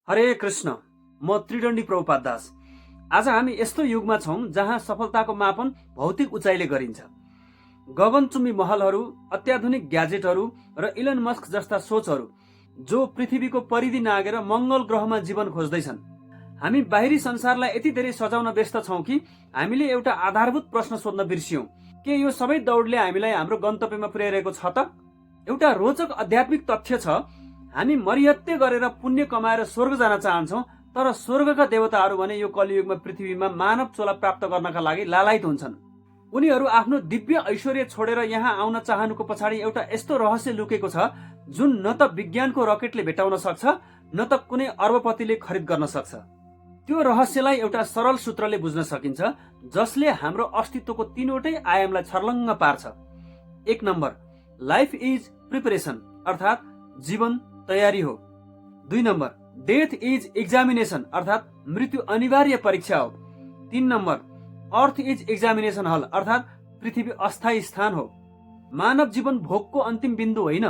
हरे कृष्ण। म त्रिदण्डी प्रभुपाद दास। आज हामी यस्तो युगमा छौं जहाँ सफलताको मापन भौतिक उचाइले गरिन्छ। गगनचुम्बी महलहरू, अत्याधुनिक ग्याजेटहरू र इलन मस्क जस्ता सोचहरू जो पृथ्वीको परिधि नागेर मंगल ग्रहमा जीवन खोज्दैछन्। हामी बाहिरी संसारलाई यति धेरै सजाउन व्यस्त छौं कि हामीले एउटा आधारभूत प्रश्न सोध्न बिर्सियौं। के यो सबै दौडले हामीलाई हाम्रो गन्तव्यमा पुर्याइरहेको छ त? एउटा रोचक आध्यात्मिक तथ्य छ, हामी मरिहत्ते गरेर पुण्य कमाएर स्वर्ग जान चाहन्छौं, तर स्वर्गका देवताहरू भने यो कलियुगमा पृथ्वीमा मानव चोला प्राप्त गर्नका लागि लालायित हुन्छन्। उनीहरू आफ्नो दिव्य ऐश्वर्य छोडेर यहाँ आउन चाहनुको पछाडि एउटा यस्तो रहस्य लुकेको छ जुन न त विज्ञानको रकेटले भेटाउन सक्छ न त कुनै अर्बपतिले खरिद गर्न सक्छ। त्यो रहस्यलाई एउटा सरल सूत्रले बुझ्न सकिन्छ जसले हाम्रो अस्तित्वको तीनवटै आयामलाई छर्लङ्ग पार्छ। 1 नम्बर, लाइफ इज प्रिपरेसन, अर्थात् जीवन तयारी हो। 2 नम्बर, डेथ इज एक्जामिनेसन, अर्थात् मृत्यु अनिवार्य परीक्षा हो। 3 नम्बर, अर्थ इज एक्जामिनेसन हल, अर्थात् पृथ्वी अस्थायी स्थान हो। मानव जीवन भोगको अन्तिम बिन्दु होइन,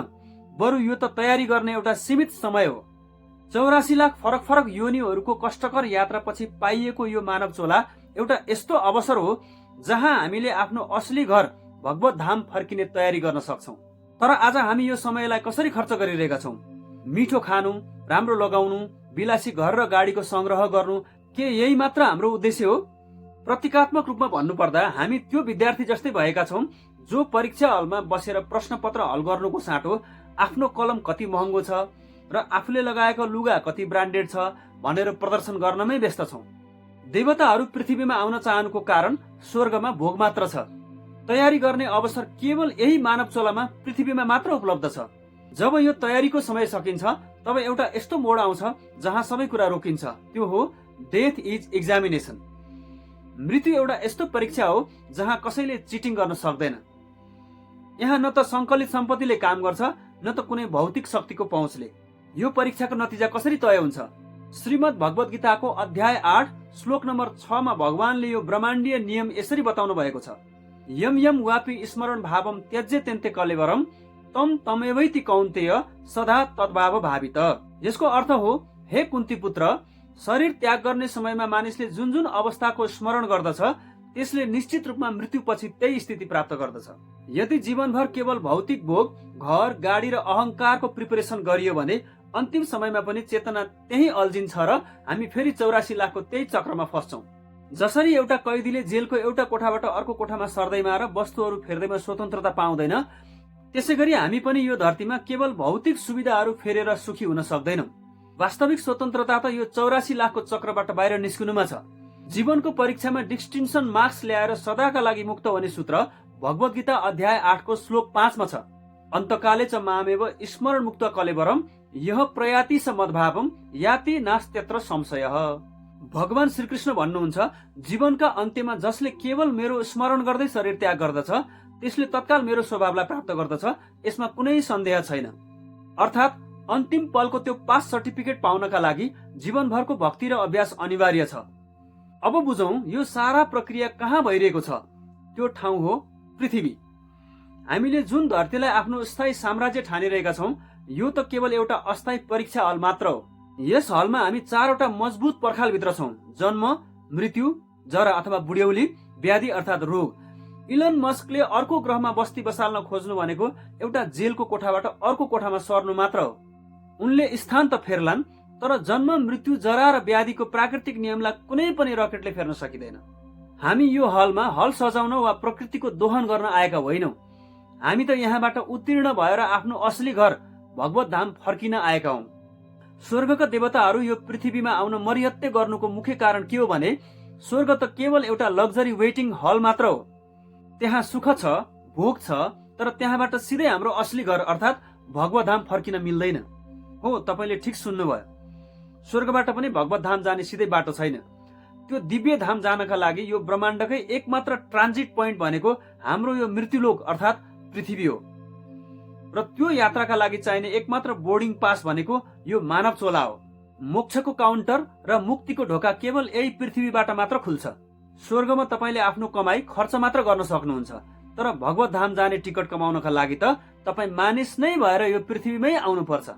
बरु यो त तयारी गर्ने एउटा सीमित समय हो। 84 लाख फरक फरक योनिहरूको कष्टकर यात्रापछि पाइएको यो मानव चोला एउटा यस्तो अवसर हो जहाँ हामीले आफ्नो असली घर भगवत धाम फर्किने तयारी गर्न सक्छौं। तर आज हामी यो समयलाई कसरी खर्च गरिरहेका छौं? मिठो खानु, राम्रो लगाउनु, विलासी घर र गाडीको संग्रह गर्नु, के यही मात्र हाम्रो उद्देश्य हो? प्रतीकात्मक रूपमा भन्नुपर्दा हामी त्यो विद्यार्थी जस्तै भएका छौं जो परीक्षा हलमा बसेर प्रश्नपत्र हल गर्नुको साटो आफ्नो कलम कति महँगो छ र आफूले लगाएको लुगा कति ब्रान्डेड छ भनेर प्रदर्शन गर्नमै व्यस्त छौं। देवताहरू पृथ्वीमा आउन चाहनुको कारण स्वर्गमा भोग मात्र छ। तयारी गर्ने अवसर केवल यही मानव चोलामा पृथ्वीमा मात्र उपलब्ध छ। जब यो तयारीको समय सकिन्छ तब एउटा यस्तो मोड आउँछ जहाँ सबै कुरा रोकिन्छ। त्यो हो डेथ इज एक्जामिनेसन। मृत्यु एउटा यस्तो परीक्षा हो जहाँ कसैले चिटिङ गर्न सक्दैन। यहाँ न त संकलित सम्पत्तिले काम गर्छ न त कुनै भौतिक शक्तिको पहुँचले। यो परीक्षाको नतिजा कसरी तय हुन्छ? श्रीमद् भगवत गीताको अध्याय 8 श्लोक नम्बर 6 मा भगवानले यो ब्रह्माण्डीय नियम यसरी बताउनु भएको छ। यम यम वापि स्मरण भावम त्यज्य त्यन्ते कलेवरम तम तमेवैति कौन्तेय सदा तद्भाव भावित। यसको अर्थ हो, हे कुन्ती पुत्र, शरीर त्याग गर्ने समयमा मानिसले जुन जुन अवस्थाको स्मरण गर्दछ त्यसले निश्चित रूपमा मृत्युपछि त्यही स्थिति प्राप्त गर्दछ। यदि जीवनभर केवल भौतिक भोग, घर, गाडी र अहंकारको प्रिपरेसन गरियो भने अन्तिम समयमा पनि चेतना त्यही अल्झिन्छ र हामी फेरि 84 लाखको त्यही चक्रमा फस्छौं। जसरी एउटा कैदीले जेलको एउटा कोठाबाट अर्को कोठामा सर्दैमा र वस्तुहरू फेर्दैमा स्वतन्त्रता पाउँदैन, त्यसैगरी हामी पनि यो धरतीमा केवल भौतिक सुविधाहरू फेरेर सुखी हुन सक्दैनौं। वास्तविक स्वतन्त्रता त यो 84 लाखको चक्रबाट बाहिर निस्किनुमा छ। जीवनको परीक्षामा डिस्टिंक्सन मार्क्स ल्याएर सदाका लागि मुक्त हुने सूत्र भगवत गीता अध्याय 8 को श्लोक 5 मा छ। अन्तकाले च मामेव स्मरण मुक्त कलेवरम यह प्रयाति स मद्भावम याति नास्त्यत्र संशयः। भगवान श्रीकृष्ण भन्नुहुन्छ, जीवनका अन्त्यमा जसले केवल मेरो स्मरण गर्दै शरीर त्याग गर्दछ त्यसले तत्काल मेरो स्वभावलाई प्राप्त गर्दछ, यसमा कुनै सन्देह छैन। अर्थात् अन्तिम पलको त्यो पास सर्टिफिकेट पाउनका लागि जीवनभरको भक्ति र अभ्यास अनिवार्य छ। अब बुझौं यो सारा प्रक्रिया कहाँ भइरहेको छ। त्यो ठाउँ हो पृथ्वी। हामीले जुन धरतीलाई आफ्नो स्थायी साम्राज्य ठानिरहेका छौं यो त केवल एउटा अस्थायी परीक्षा हल मात्र हो। यस हलमा हामी 4वटा मजबुत पर्खालभित्र छौं: जन्म, मृत्यु, जरा अथवा बुढ्यौली, व्याधि अर्थात् रोग। इलन मस्कले अर्को ग्रहमा बस्ती बसाल्न खोज्नु भनेको एउटा जेलको कोठाबाट अर्को कोठामा सर्नु मात्र हो। उनले स्थान त फेर्लान्, तर जन्म, मृत्यु, जरा र व्याधिको प्राकृतिक नियमलाई कुनै पनि रकेटले फेर्न सकिँदैन। हामी यो हलमा हल सजाउन वा प्रकृतिको दोहन गर्न आएका होइनौं। हामी त यहाँबाट उत्तीर्ण भएर आफ्नो असली घर भगवत धाम फर्किन आएका हौं। स्वर्गका देवताहरू यो पृथ्वीमा आउन मरिहत्ते गर्नुको मुख्य कारण के हो भने स्वर्ग त केवल एउटा लग्जरी वेटिङ हल मात्र हो। त्यहाँ सुख छ, भोग छ, तर त्यहाँबाट सिधै हाम्रो असली घर अर्थात् भगवत धाम फर्किन मिल्दैन। हो, तपाईले ठिक सुन्नुभयो। स्वर्गबाट पनि भगवत धाम जाने सिधै बाटो छैन। त्यो दिव्य धाम जानका लागि यो ब्रह्माण्डकै एकमात्र ट्रान्जिट पोइन्ट भनेको हाम्रो यो मृत्युलोक अर्थात् पृथ्वी हो। र त्यो यात्राका लागि चाहिने एकमात्र बोर्डिङ पास भनेको यो मानव चोला हो। मोक्षको काउन्टर र मुक्तिको ढोका केवल यही पृथ्वीबाट मात्र खुल्छ। स्वर्गमा तपाईले आफ्नो कमाई खर्च मात्र गर्न सक्नुहुन्छ, तर भगवत धाम जाने टिकट कमाउनका लागि त तपाई मानिस नै भएर यो पृथ्वीमै आउनुपर्छ।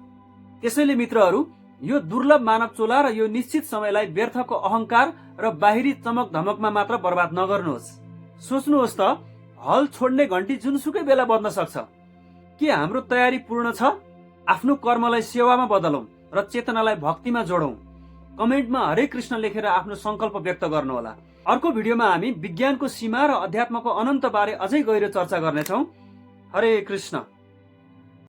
त्यसैले मित्रहरू, यो दुर्लभ मानव चोला र यो निश्चित समयलाई व्यर्थको अहंकार र बाहिरी चमक धमकमा मात्र बर्बाद नगर्नुहोस्। सोच्नुहोस् त, हल छोड्ने घण्टी जुनसुकै बेला बज्न सक्छ। के हाम्रो तयारी पूर्ण छ? आफ्नो कर्मलाई सेवामा बदलौं र चेतनालाई भक्तिमा जोडौं। कमेन्टमा हरे कृष्ण लेखेर आफ्नो संकल्प व्यक्त गर्नुहोला। अर्को भिडियोमा हामी विज्ञानको सीमा र अध्यात्मको अनन्त बारे अझै गहिरो चर्चा गर्नेछौं। हरे कृष्ण।